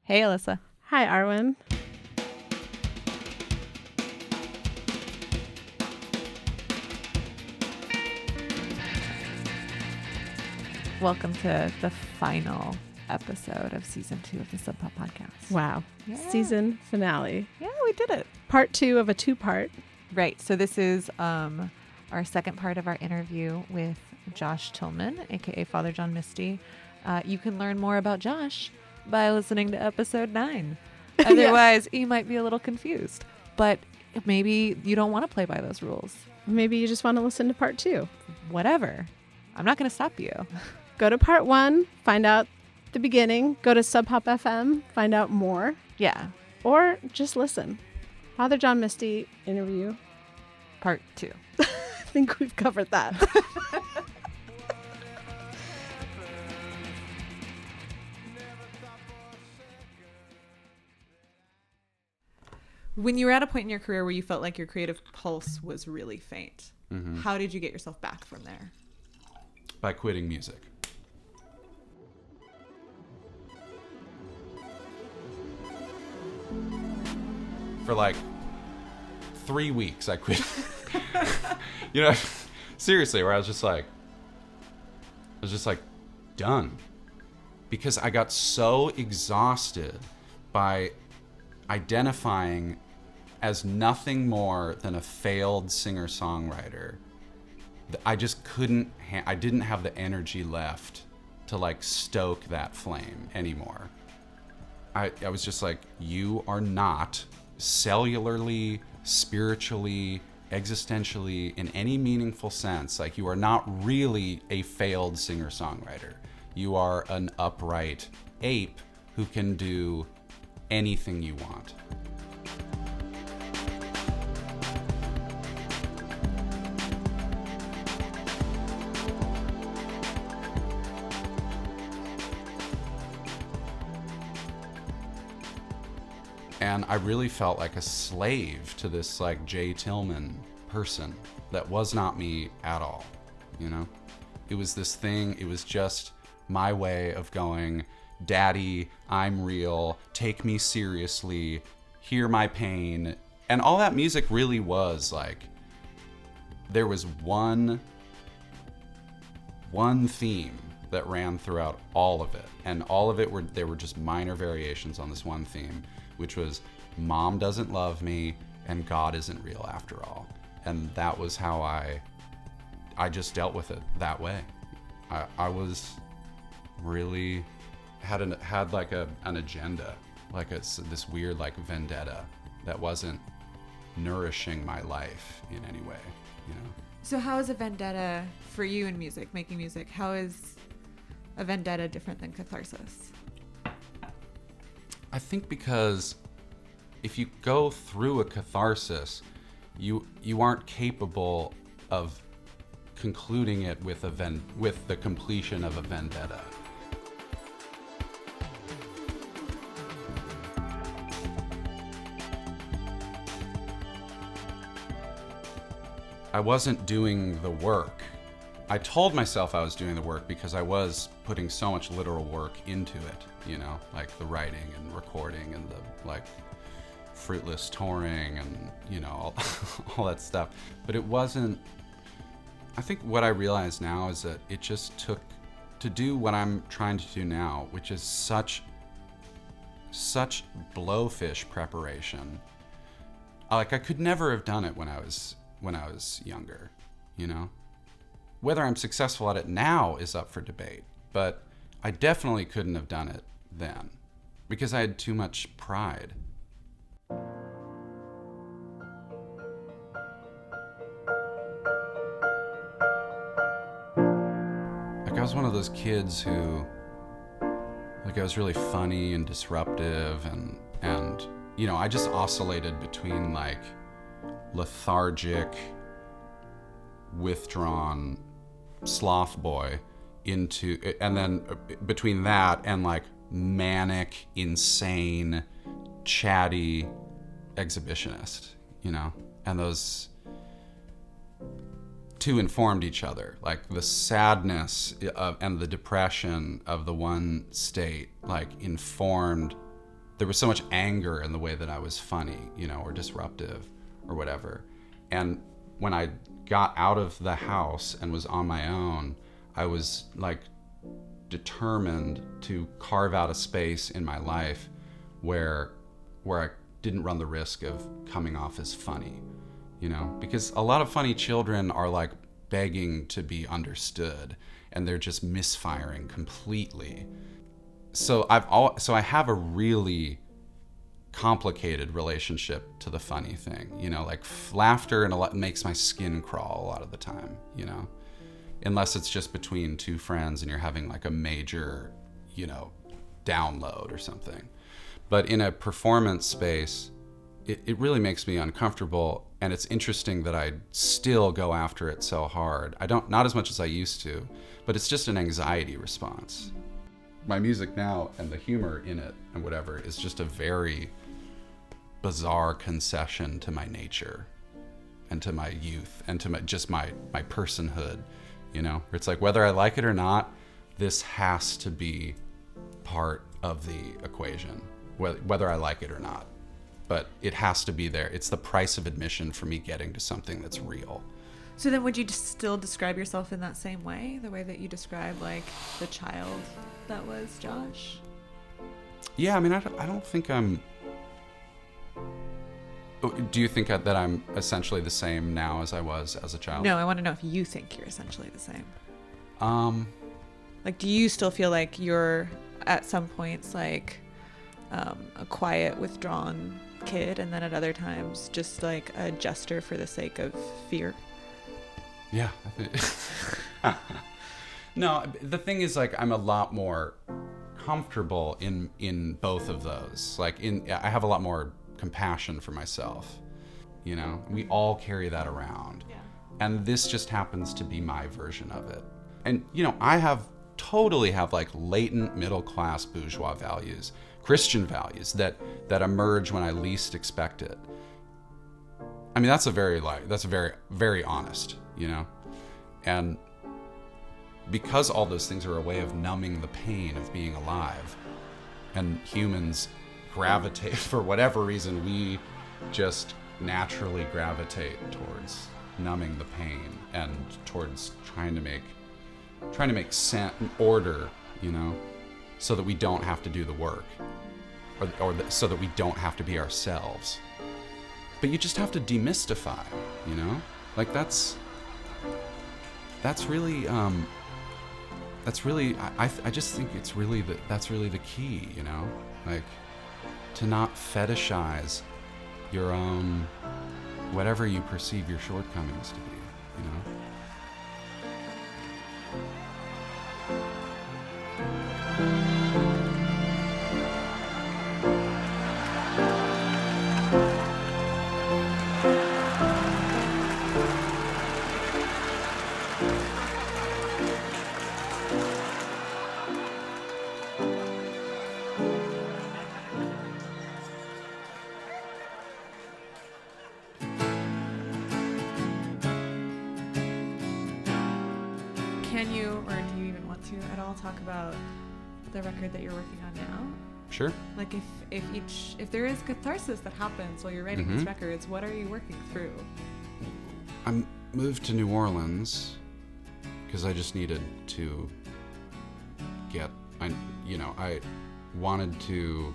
Hey, Alyssa. Hi, Arwen. Welcome to the final episode of season 2 of the Sub Pop podcast. Wow. Yeah. Season finale. Yeah, we did it. Part 2 of a 2-part. Right. So this is our second part of our interview with Josh Tillman, aka Father John Misty. You can learn more about Josh by listening to episode 9. Otherwise, you might be a little confused. But maybe you don't want to play by those rules. Maybe you just want to listen to part 2. Whatever. I'm not going to stop you. Go to part 1, find out the beginning. Go to Sub Pop FM, find out more. Yeah. Or just listen. Father John Misty interview. Part 2. I think we've covered that. When you were at a point in your career where you felt like your creative pulse was really faint, how did you get yourself back from there? By quitting music. For like 3 weeks, I quit. Seriously, where I was just like done. Because I got so exhausted by identifying as nothing more than a failed singer-songwriter. I just couldn't, I didn't have the energy left to like stoke that flame anymore. I was just like, you are not cellularly, spiritually, existentially, in any meaningful sense, like you are not really a failed singer-songwriter. You are an upright ape who can do anything you want. And I really felt like a slave to this like Jay Tillman person that was not me at all, you know? It was this thing, it was just my way of going, Daddy, I'm real, take me seriously, hear my pain. And all that music really was like, there was one theme that ran throughout all of it. And all of it there were just minor variations on this one theme, which was Mom doesn't love me and God isn't real after all. And that was how I just dealt with it that way. I was really had like an agenda, like this weird like vendetta that wasn't nourishing my life in any way, you know? So how is a vendetta for you in music, making music? How is a vendetta different than catharsis? I think because if you go through a catharsis, you aren't capable of concluding it with the completion of a vendetta. I wasn't doing the work. I told myself I was doing the work because I was putting so much literal work into it, you know, like the writing and recording and the like fruitless touring and, you know, all that stuff. But it wasn't, I think what I realize now is that it just took to do what I'm trying to do now, which is such blowfish preparation. Like I could never have done it when I was younger, you know? Whether I'm successful at it now is up for debate, but I definitely couldn't have done it then because I had too much pride. Like I was one of those kids who, like I was really funny and disruptive and you know, I just oscillated between like lethargic, withdrawn sloth boy and then between that and like manic, insane, chatty exhibitionist, you know? And those two informed each other. Like the sadness and the depression of the one state like informed there was so much anger in the way that I was funny, you know, or disruptive or whatever. And when I got out of the house and was on my own, I was like determined to carve out a space in my life where I didn't run the risk of coming off as funny, you know, because a lot of funny children are like begging to be understood and they're just misfiring completely. So I have a really complicated relationship to the funny thing, you know, like laughter makes my skin crawl a lot of the time, you know, unless it's just between two friends and you're having like a major, you know, download or something. But in a performance space, it really makes me uncomfortable, and it's interesting that I still go after it so hard. Not as much as I used to, but it's just an anxiety response. My music now and the humor in it and whatever is just a very bizarre concession to my nature and to my youth and to my personhood, you know? It's like, whether I like it or not, this has to be part of the equation, whether I like it or not. But it has to be there. It's the price of admission for me getting to something that's real. So then would you still describe yourself in that same way, the way that you describe like the child that was Josh? Yeah, I mean, I don't think I'm... Do you think that I'm essentially the same now as I was as a child? No, I want to know if you think you're essentially the same. Like, do you still feel like you're at some points like a quiet, withdrawn kid, and then at other times just like a jester for the sake of fear? Yeah, I think... No, the thing is, like, I'm a lot more comfortable in both of those. Like, I have a lot more compassion for myself, you know? We all carry that around. Yeah. And this just happens to be my version of it. And, you know, I totally have like latent middle-class bourgeois values, Christian values that emerge when I least expect it. I mean, that's very, very honest, you know? And because all those things are a way of numbing the pain of being alive, and humans gravitate, for whatever reason, we just naturally gravitate towards numbing the pain and towards trying to make sense, order, you know, so that we don't have to do the work, so that we don't have to be ourselves. But you just have to demystify, you know, like that's really I just think it's really that's really the key, you know, like to not fetishize your own, whatever you perceive your shortcomings to be, you know. Can you, or do you even want to at all, talk about the record that you're working on now? Sure. Like if there is catharsis that happens while you're writing these records, what are you working through? I moved to New Orleans because I just needed to I wanted to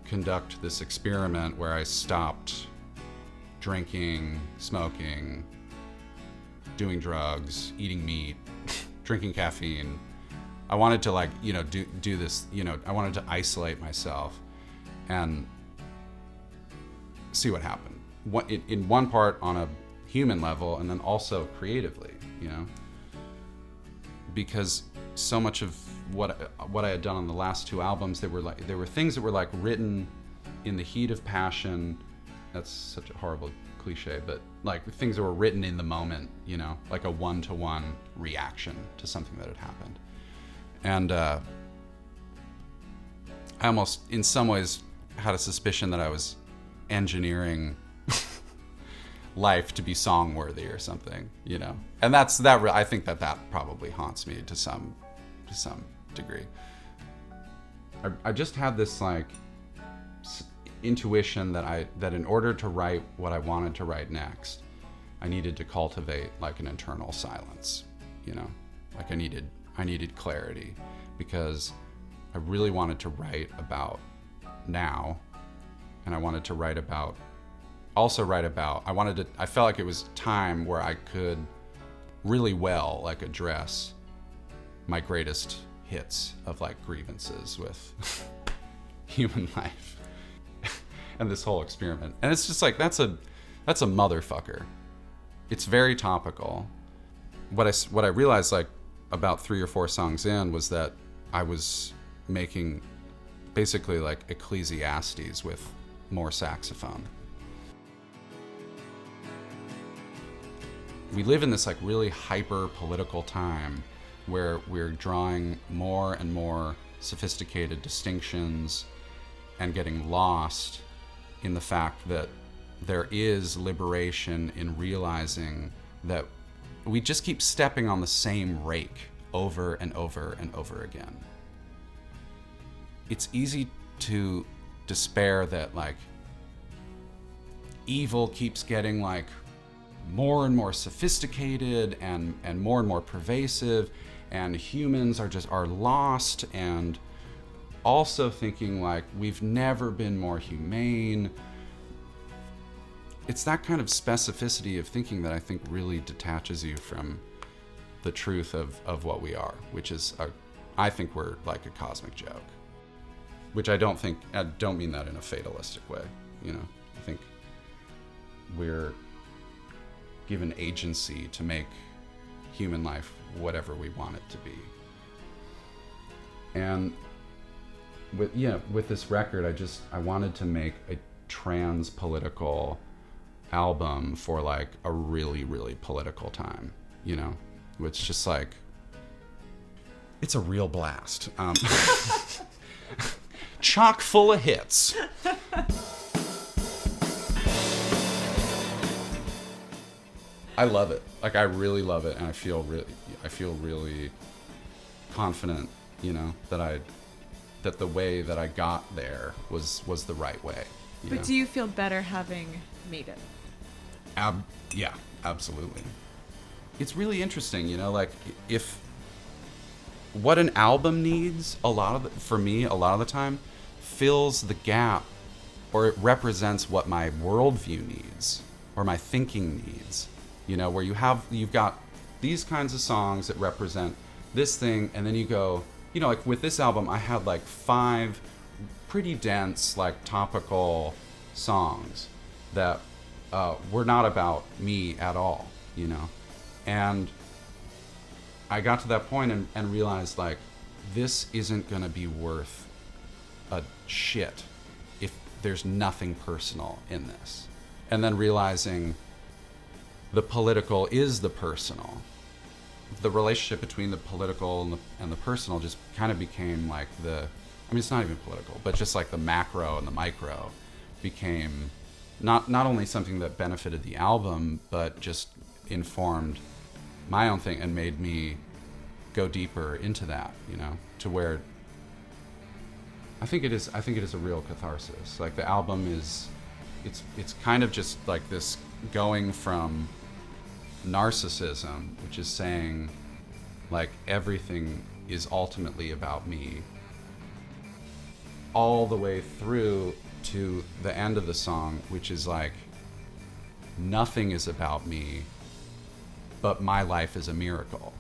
conduct this experiment where I stopped drinking, smoking, doing drugs, eating meat, drinking caffeine. I wanted to do this, I wanted to isolate myself and see what happened. In one part on a human level, and then also creatively, because so much of what I had done on the last two albums, there were things that were like written in the heat of passion. That's such a horrible cliche, but like things that were written in the moment, like a one-to-one reaction to something that had happened. And I almost, in some ways, had a suspicion that I was engineering life to be song-worthy or something, And I think that probably haunts me to some degree. I just had this intuition that in order to write what I wanted to write next, I needed to cultivate like an internal silence, you know, like I needed clarity, because I really wanted to write about now, and I wanted to write about, I felt like it was time where I could really well like address my greatest hits of like grievances with human life and this whole experiment. And it's just like, that's a motherfucker. It's very topical. What I realized like about 3 or 4 songs in was that I was making basically like Ecclesiastes with more saxophone. We live in this like really hyper political time where we're drawing more and more sophisticated distinctions and getting lost in the fact that there is liberation in realizing that we just keep stepping on the same rake over and over and over again. It's easy to despair that like evil keeps getting like more and more sophisticated and more pervasive, and humans are lost, and also thinking like we've never been more humane. It's that kind of specificity of thinking that I think really detaches you from the truth of what we are, which is I think we're like a cosmic joke, which I don't mean that in a fatalistic way, you know. I think we're given agency to make human life whatever we want it to be. And with this record, I wanted to make a trans political album for like a really, really political time, you know. It's just like, it's a real blast. Chock full of hits. I love it. Like, I really love it, and I feel really confident, you know, that the way that I got there was the right way. But do you feel better having made it? Yeah, absolutely. It's really interesting, you know, like if what an album needs for me a lot of the time fills the gap, or it represents what my worldview needs or my thinking needs. You know, where you've got these kinds of songs that represent this thing, and then you go, you know, like with this album, I had like 5 pretty dense, like topical songs that were not about me at all, you know. And I got to that point and realized like, this isn't gonna be worth a shit if there's nothing personal in this. And then realizing the political is the personal. The relationship between the political and the personal just kind of became like it's not even political, but just like the macro and the micro became not only something that benefited the album, but just informed my own thing and made me go deeper into that, you know, to where I think it is a real catharsis. Like the album it's kind of just like this going from narcissism, which is saying like everything is ultimately about me, all the way through to the end of the song, which is like nothing is about me, but my life is a miracle.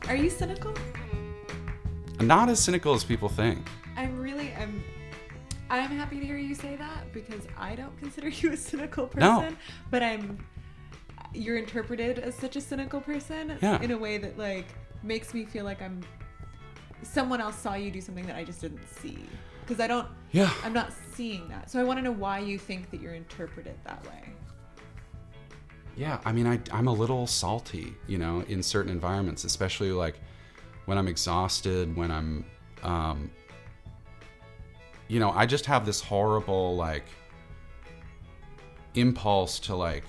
Are you cynical? Not as cynical as people think. I'm happy to hear you say that, because I don't consider you a cynical person. No. But you're interpreted as such a cynical person, yeah, in a way that like makes me feel like I'm someone else saw you do something that I just didn't see. Because Yeah. I'm not seeing that. So I want to know why you think that you're interpreted that way. Yeah, I mean, I'm a little salty, you know, in certain environments, especially like when I'm exhausted, when I'm, you know, I just have this horrible like impulse to like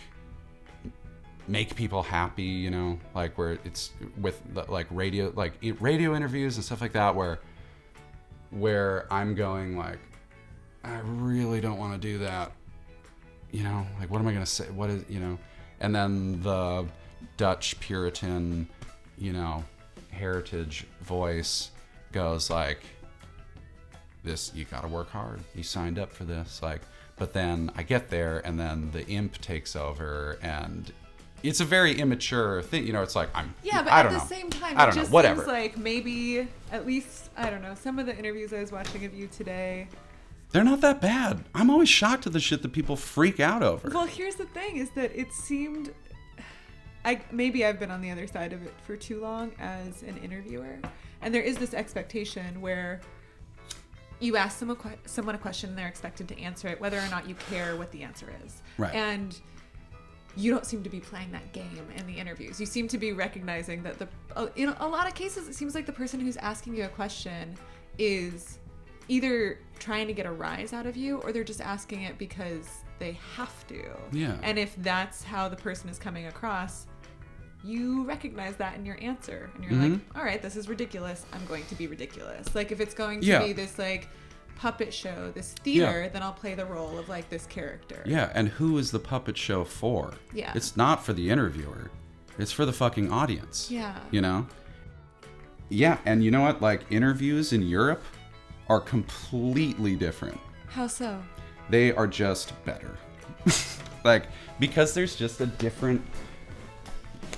make people happy, you know, like where it's with like radio interviews and stuff like that, where I'm going like, I really don't want to do that, you know, like what am I going to say? What is, you know, and then the Dutch Puritan, you know, heritage voice goes like, this, you got to work hard. You signed up for this. Like, but then I get there and then the imp takes over and it's a very immature thing. You know, it's like, but I at don't the know. same time, I it don't know. just Whatever. seems like maybe at least, I don't know, some of the interviews I was watching of you today. They're not that bad. I'm always shocked at the shit that people freak out over. Well, here's the thing is that it seemed, maybe I've been on the other side of it for too long as an interviewer. And there is this expectation where you ask someone a question and they're expected to answer it, whether or not you care what the answer is. Right. And you don't seem to be playing that game in the interviews. You seem to be recognizing that in a lot of cases, it seems like the person who's asking you a question is either trying to get a rise out of you or they're just asking it because they have to. Yeah. And if that's how the person is coming across, you recognize that in your answer. And you're like, all right, this is ridiculous. I'm going to be ridiculous. Like if it's going to be this like puppet show, this theater, then I'll play the role of like this character. Yeah, and who is the puppet show for? Yeah. It's not for the interviewer. It's for the fucking audience. Yeah. You know? Yeah, and you know what? Like interviews in Europe are completely different. How so? They are just better. Like, because there's just a different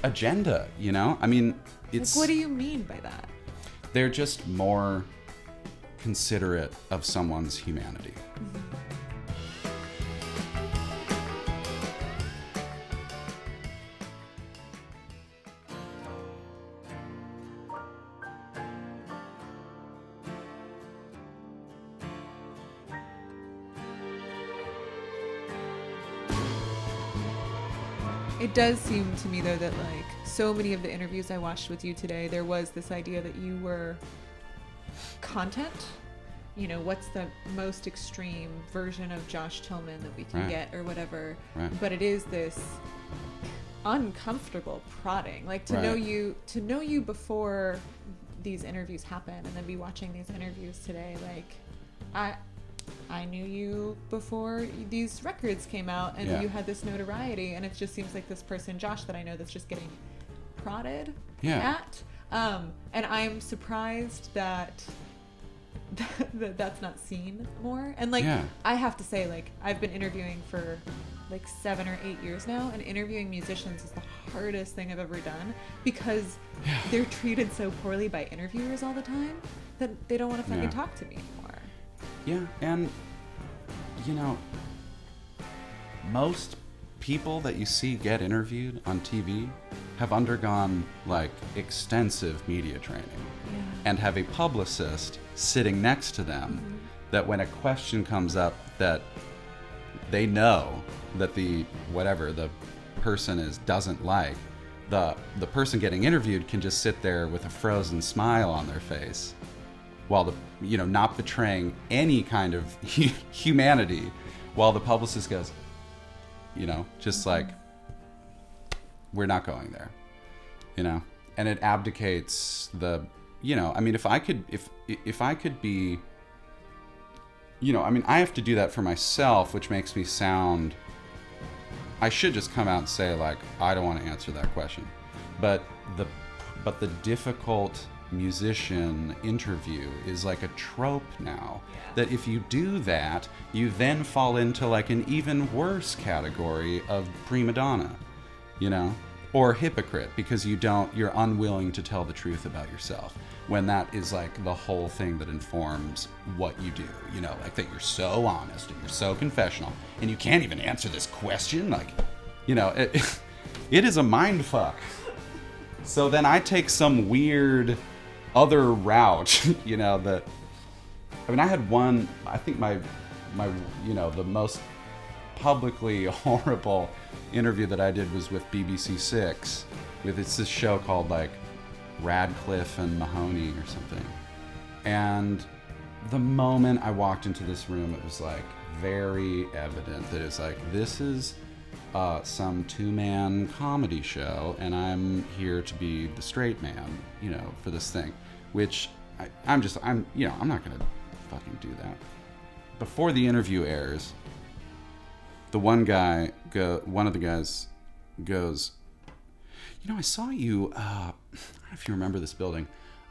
agenda, you know? I mean, it's... Like, what do you mean by that? They're just more considerate of someone's humanity. It does seem to me, though, that like so many of the interviews I watched with you today, there was this idea that you were content. You know, what's the most extreme version of Josh Tillman that we can get or whatever. Right. But it is this uncomfortable prodding. Like to know you before these interviews happen and then be watching these interviews today. Like I knew you before these records came out and you had this notoriety, and it just seems like this person, Josh, that I know that's just getting prodded at. And I'm surprised that that's not seen more. And like, I have to say, like, I've been interviewing for like 7 or 8 years now, and interviewing musicians is the hardest thing I've ever done because they're treated so poorly by interviewers all the time that they don't want to fucking talk to me anymore. Yeah, and, you know, most people that you see get interviewed on TV have undergone, like, extensive media training and have a publicist sitting next to them that when a question comes up that they know that the person doesn't like, the person getting interviewed can just sit there with a frozen smile on their face while not betraying any kind of humanity, while the publicist goes, just like, we're not going there, and it abdicates the, I mean, if I could be, I have to do that for myself, which makes me sound, I should just come out and say, like, I don't want to answer that question, but the difficult musician interview is like a trope now, that if you do that, you then fall into like an even worse category of prima donna, or hypocrite, because you're unwilling to tell the truth about yourself, when that is like the whole thing that informs what you do, like that you're so honest and you're so confessional and you can't even answer this question, like, it is a mind fuck. So then I take some weird other route, you know, that, I mean, I had one, I think my, you know, the most publicly horrible interview that I did was with BBC Six, it's this show called like Radcliffe and Mahoney or something. And the moment I walked into this room, it was like very evident that it's like, this is some two-man comedy show, and I'm here to be the straight man, you know, for this thing, which I'm you know, I'm not gonna fucking do that. Before the interview airs, the one of the guys goes, you know, I saw you, I don't know if you remember this building.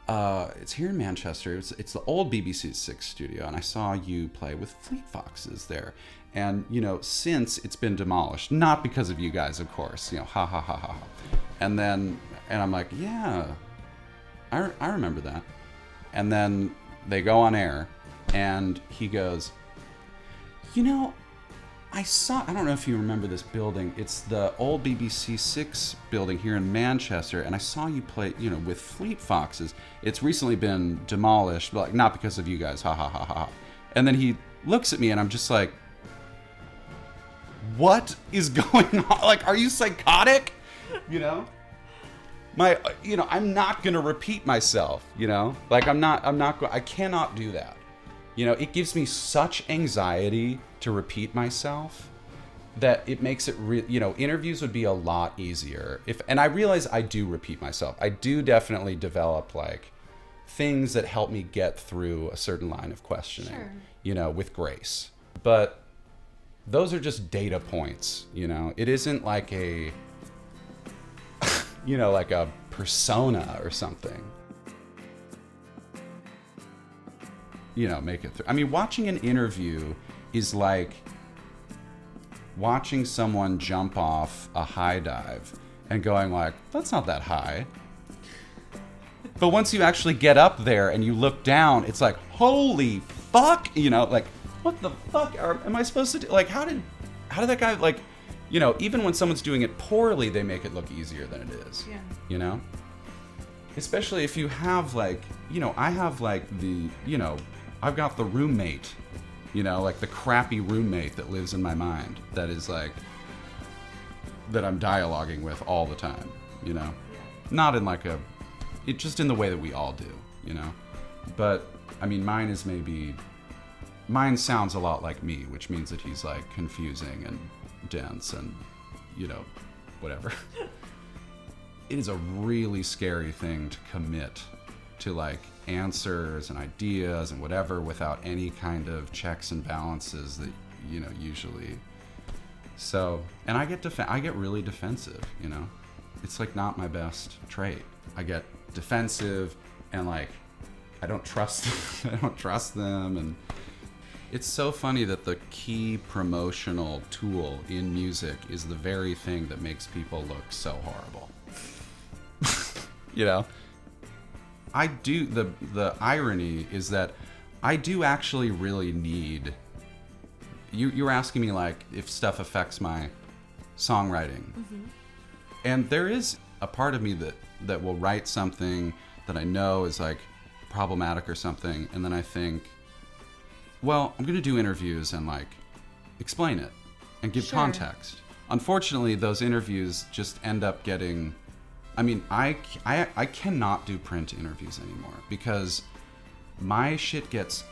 It's here in Manchester. It's the old BBC Six studio, and I saw you play with Fleet Foxes there. And, you know, since it's been demolished, not because of you guys, of course, you know, ha ha ha ha ha. And I'm like, yeah, I remember that. And then they go on air, and he goes, you know, I don't know if you remember this building. It's the old BBC Six building here in Manchester, and I saw you play, you know, with Fleet Foxes. It's recently been demolished, but like, not because of you guys, ha ha ha ha. And then he looks at me, and I'm just like, what is going on? Like, are you psychotic? You know? You know, I'm not gonna repeat myself, you know? Like, I cannot do that. You know, it gives me such anxiety to repeat myself that it makes it you know, interviews would be a lot easier and I realize I do repeat myself. I do definitely develop like things that help me get through a certain line of questioning, sure, you know, with grace. But those are just data points, you know. It isn't like a you know, like a persona or something. You know, make it through. I mean, watching an interview is like watching someone jump off a high dive and going like, that's not that high. But once you actually get up there and you look down, it's like, holy fuck, you know, like, what the fuck am I supposed to do? Like, how did that guy, like, you know, even when someone's doing it poorly, they make it look easier than it is. Yeah. You know? Especially if you have like, you know, I have like the, you know, I've got the roommate, you know, like the crappy roommate that lives in my mind that is like, that I'm dialoguing with all the time, you know? Yeah. Not in like it just in the way that we all do, you know? But, I mean, mine sounds a lot like me, which means that he's like confusing and dense and, you know, whatever. It is a really scary thing to commit to like answers and ideas and whatever without any kind of checks and balances that, you know, usually. So, and I get really defensive, you know. It's like not my best trait. I get defensive and like I don't trust them, and it's so funny that the key promotional tool in music is the very thing that makes people look so horrible. You know? I do, the irony is that I do actually really need, you were asking me like if stuff affects my songwriting. Mm-hmm. And there is a part of me that will write something that I know is like problematic or something, and then I think, well, I'm going to do interviews and like explain it and give context. Unfortunately, those interviews just end up getting, I mean, I cannot do print interviews anymore because my shit gets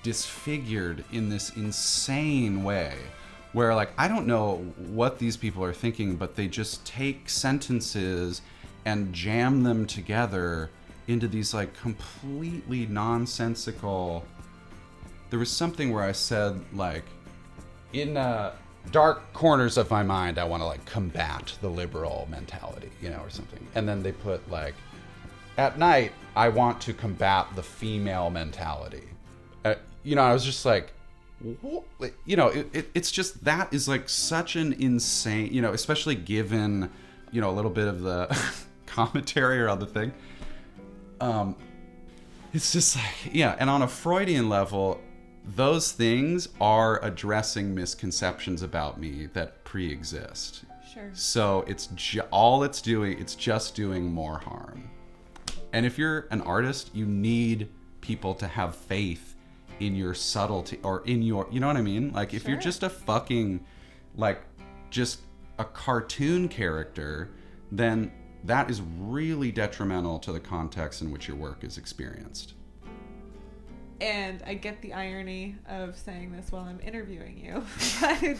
disfigured in this insane way where like I don't know what these people are thinking, but they just take sentences and jam them together into these like completely nonsensical. There was something where I said like, in dark corners of my mind, I want to like combat the liberal mentality, you know, or something. And then they put like, at night, I want to combat the female mentality. You know, I was just like, what? You know, it's just, that is like such an insane, you know, especially given, you know, a little bit of the commentary around the thing. It's just like, yeah. And on a Freudian level, those things are addressing misconceptions about me that pre-exist. Sure. So it's all it's doing, it's just doing more harm. And if you're an artist, you need people to have faith in your subtlety or in your, you know what I mean? Like if you're just a fucking, like just a cartoon character, then that is really detrimental to the context in which your work is experienced. And I get the irony of saying this while I'm interviewing you, but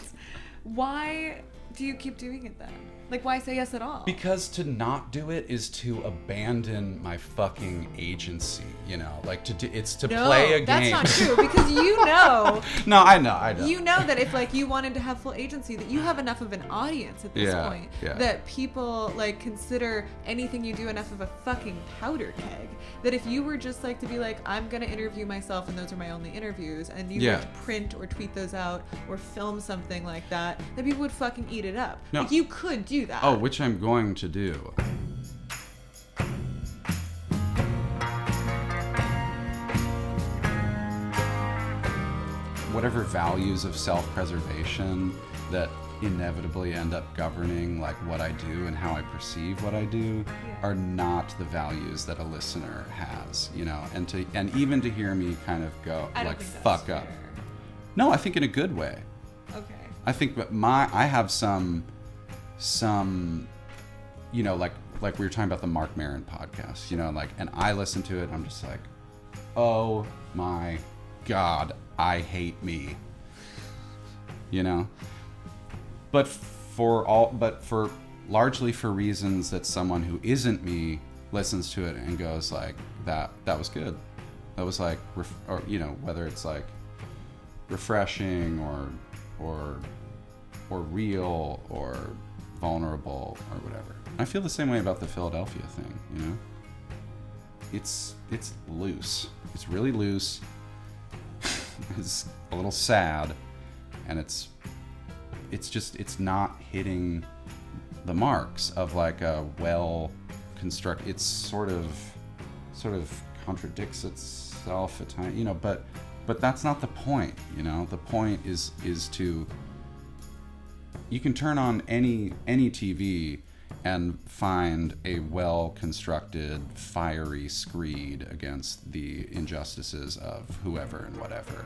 why do you keep doing it then? Like, why say yes at all? Because to not do it is to abandon my fucking agency, you know? Like, it's to play a game. That's not true, because you know... No, I know. You know that if, like, you wanted to have full agency, that you have enough of an audience at this point that people, like, consider anything you do enough of a fucking powder keg. That if you were just, like, to be like, I'm going to interview myself and those are my only interviews, and you were to print or tweet those out or film something like that people would fucking eat it up. No. Like, you could do that. Oh, which I'm going to do. Whatever values of self-preservation that inevitably end up governing like what I do and how I perceive what I do are not the values that a listener has, you know, and even to hear me kind of go like fuck up. No, I think in a good way. Okay. I think that I have some, you know, like we were talking about the Mark Maron podcast, you know, like, and I listen to it and I'm just like, oh my God, I hate me, you know, but largely for reasons that someone who isn't me listens to it and goes like, that was good. That was like, or, you know, whether it's like refreshing or real or vulnerable or whatever. I feel the same way about the Philadelphia thing, you know? It's loose. It's really loose. It's a little sad, and it's not hitting the marks of like a well constructed. It's sort of contradicts itself at times, you know, but that's not the point, you know. The point is to, you can turn on any TV and find a well-constructed, fiery screed against the injustices of whoever and whatever,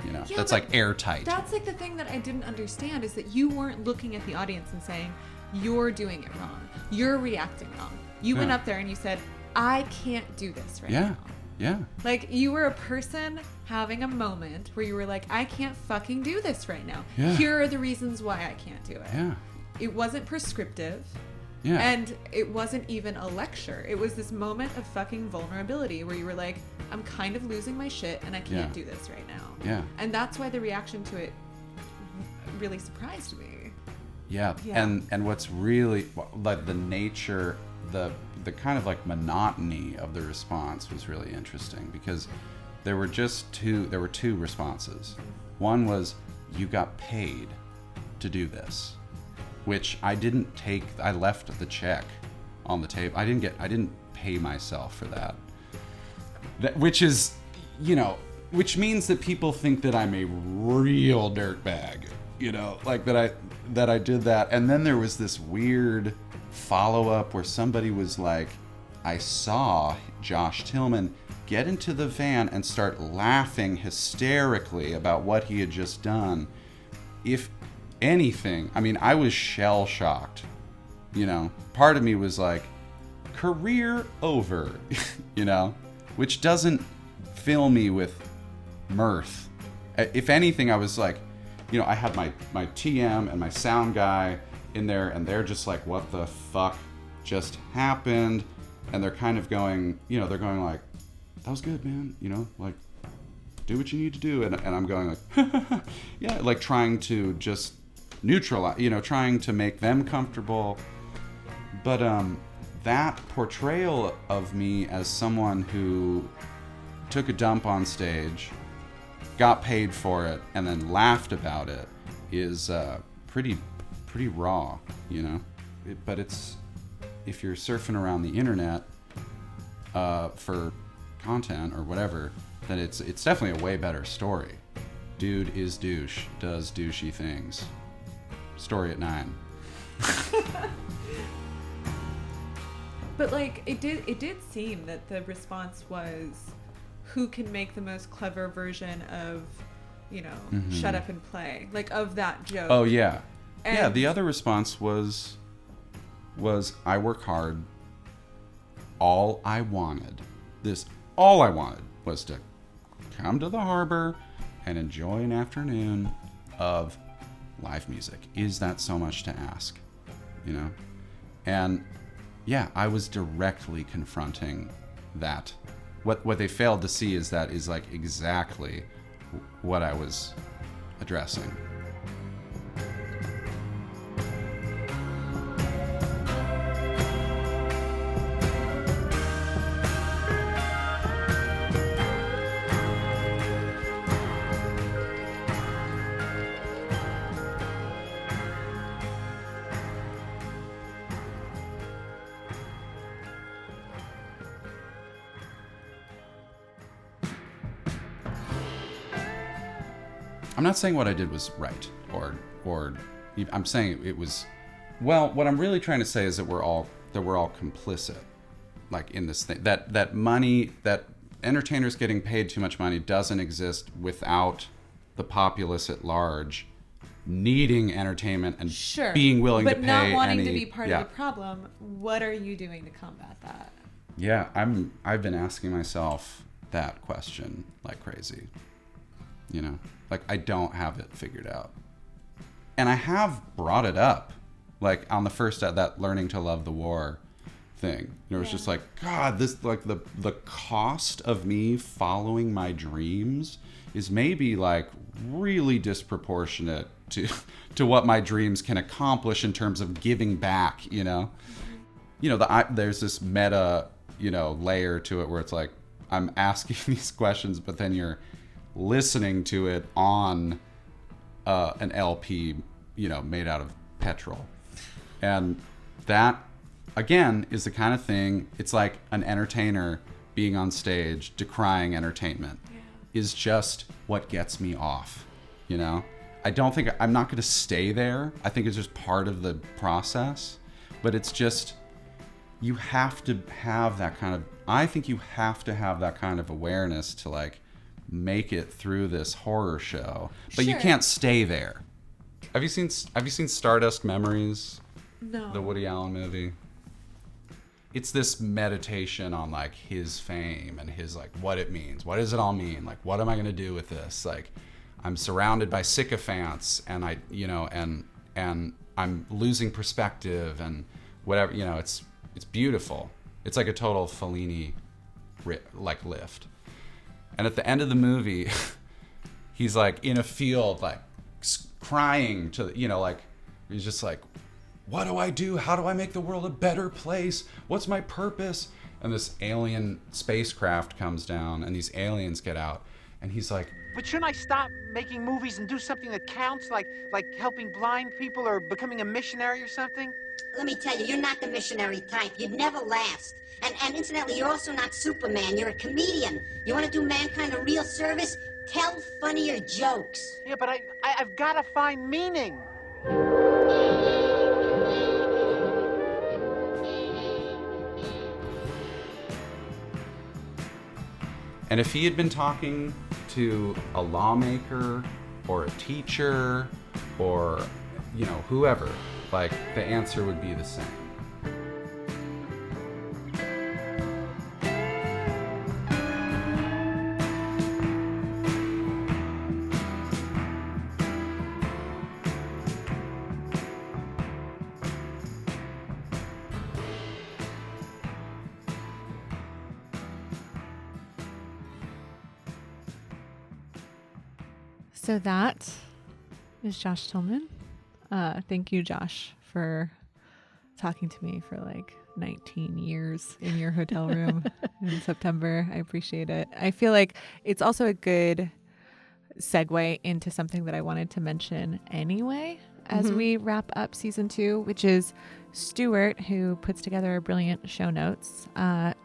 you know. That's like airtight. That's like the thing that I didn't understand, is that you weren't looking at the audience and saying, you're doing it wrong, you're reacting wrong. You went up there and you said, I can't do this right now. Yeah. Like, you were a person having a moment where you were like, I can't fucking do this right now. Yeah. Here are the reasons why I can't do it. Yeah. It wasn't prescriptive. Yeah. And it wasn't even a lecture. It was this moment of fucking vulnerability where you were like, I'm kind of losing my shit and I can't do this right now. Yeah. And that's why the reaction to it really surprised me. Yeah. And what's really, like, the nature, the kind of like monotony of the response was really interesting, because there were two responses. One was, you got paid to do this, which I didn't take. I left the check on the table. I didn't pay myself for that. Which is, you know, which means that people think that I'm a real dirtbag, you know, like that I did that. And then there was this weird follow-up where somebody was like, I saw Josh Tillman get into the van and start laughing hysterically about what he had just done. If anything, I mean, I was shell-shocked, you know. Part of me was like, career over, you know, which doesn't fill me with mirth. If anything, I was like, you know, I had my TM and my sound guy in there, and they're just like, what the fuck just happened? And they're kind of going, you know, they're going like, that was good, man, you know, like, do what you need to do. And I'm going like, yeah, like trying to just neutralize, you know, trying to make them comfortable. But that portrayal of me as someone who took a dump on stage, got paid for it, and then laughed about it is pretty raw, you know. But it's, if you're surfing around the internet for content or whatever, then it's definitely a way better story. Dude is douche, does douchey things. Story at 9. But like it did seem that the response was, who can make the most clever version of, shut up and play, like of that joke. Oh yeah. And yeah, the other response was I work hard. All I wanted was to come to the harbor and enjoy an afternoon of live music. Is that so much to ask? And yeah, I was directly confronting that. What they failed to see is like exactly what I was addressing. I'm not saying what I did was right, or I'm saying it was. Well, what I'm really trying to say is that we're all complicit, like in this thing. That money, that entertainers getting paid too much money doesn't exist without the populace at large needing entertainment and being willing to pay. But not wanting any, to be part of the problem. What are you doing to combat that? Yeah, I've been asking myself that question like crazy. Like I don't have it figured out. And I have brought it up, like on the first that learning to love the war thing. It's just like, God, this like the cost of me following my dreams is maybe like really disproportionate to what my dreams can accomplish in terms of giving back. There's this meta layer to it where it's like I'm asking these questions, but then you're listening to it on an LP, made out of petrol. And that, again, is the kind of thing, it's like an entertainer being on stage decrying entertainment is just what gets me off, I don't think, I'm not going to stay there. I think it's just part of the process. But it's just, you have to have that kind of, I think you have to have that kind of awareness to like, make it through this horror show, but you can't stay there. Have you seen Stardust Memories? No. The Woody Allen movie. It's this meditation on like his fame and his like what it means. What does it all mean? Like what am I going to do with this? Like I'm surrounded by sycophants and I and I'm losing perspective and whatever, it's beautiful. It's like a total Fellini like lift. And at the end of the movie, he's like in a field, like crying to, like, he's just like, what do I do? How do I make the world a better place? What's my purpose? And this alien spacecraft comes down and these aliens get out. And he's like, but shouldn't I stop making movies and do something that counts, like helping blind people or becoming a missionary or something? Let me tell you, you're not the missionary type. You'd never last. And incidentally, you're also not Superman. You're a comedian. You want to do mankind a real service? Tell funnier jokes. Yeah, but I've got to find meaning. and if he had been talking to a lawmaker or a teacher or, whoever, like the answer would be the same. So that is Josh Tillman. Thank you, Josh, for talking to me for like 19 years in your hotel room in September. I appreciate it. I feel like it's also a good segue into something that I wanted to mention anyway as we wrap up season 2, which is Stuart, who puts together a brilliant show notes,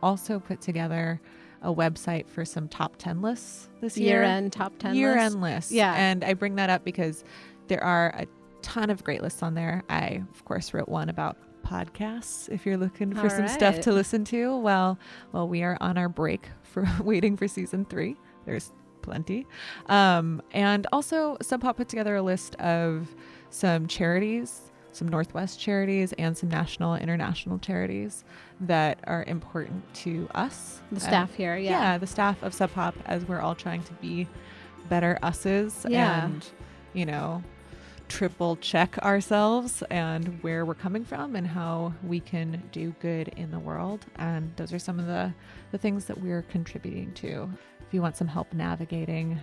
also put together a website for some top 10 lists this year. Year-end top 10 Year-end lists. Yeah. And I bring that up because there are a ton of great lists on there. I, of course, wrote one about podcasts if you're looking for All some stuff right. to listen to. Well, we are on our break for waiting for season 3. There's plenty. And also Sub Pop put together a list of some charities, some Northwest charities and some national, international charities that are important to us. The staff here, Yeah, the staff of Sub Pop, as we're all trying to be better us's Yeah. and, you know, triple check ourselves and where we're coming from and how we can do good in the world. And those are some of the things that we're contributing to. If you want some help navigating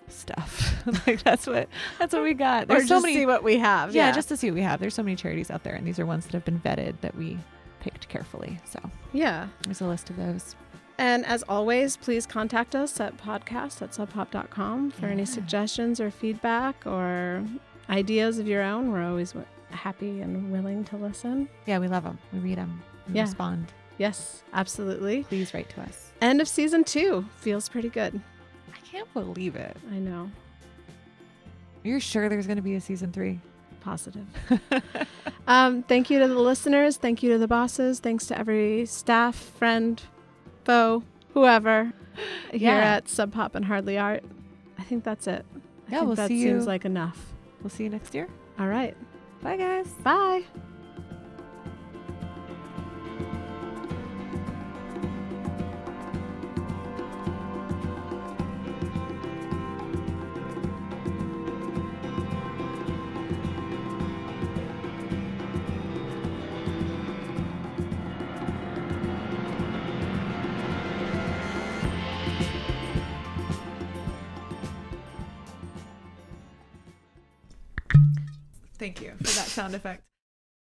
stuff, like that's what we got. Or There's just so many, see what we have. yeah, just to see what we have. There's so many charities out there, and these are ones that have been vetted that we picked carefully. So Yeah. there's a list of those. And as always, please contact us at podcast@subpop.com for any suggestions or feedback or ideas of your own. We're always happy and willing to listen. Yeah, we love them. We read them. We Yeah. respond. Yes, absolutely. Please write to us. End of season 2. Feels pretty good. I can't believe it. I know. You're sure there's going to be a season 3? Positive. Thank you to the listeners. Thank you to the bosses. Thanks to every staff, friend, foe, whoever here Yeah. at Sub Pop and Hardly Art. I think that's it. I Yeah, think we'll that see seems you. like enough. We'll see you next year. All right. Bye, guys. Bye. Thank you for that sound effect.